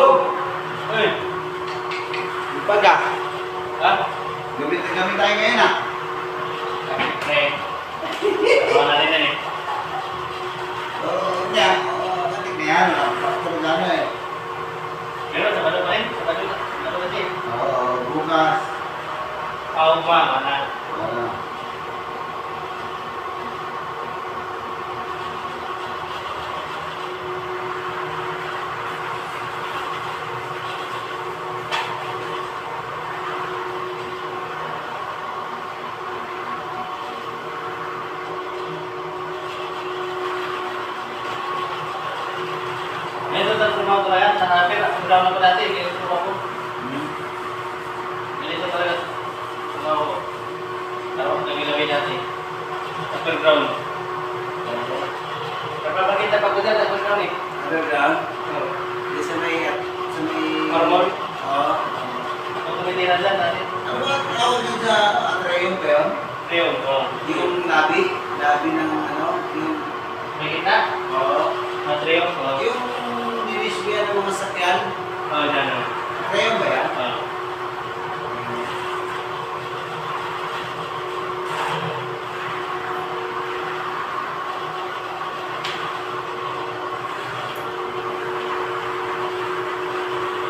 Uy! Ipag ah. Ha? Gamit na gamit tayo ngayon ah. Pre. Tawa na rin yan eh. Oo, yan. Oo, katik na yan. Pakapag ano eh. Pero sa balo pa rin? Sa balo na? Sa balo kasi? Oo, bukas. Pao pa, mana. Oo. Ito sa trabaho ko yan. Sa pera. Sa trabaho ko dati. Kaya sa trabaho ko. Ganito talaga trabaho ko. Trabaho ko gabi-gabi dati. Underground. Kapag-pakita pa ko dyan, underground eh. Underground? Oo. Hindi sa may... Marmol? Oo. Ako tumitira dyan dati. Ano ba tawag dun sa atrium ba yun? Ayun, oo. Yung labi? Labi ng ano? Yung... May kita? Oo. Matriyo? Oo. Yung dinisbihan ng mga sakyan? Oo, dyan. Atrium ba yan?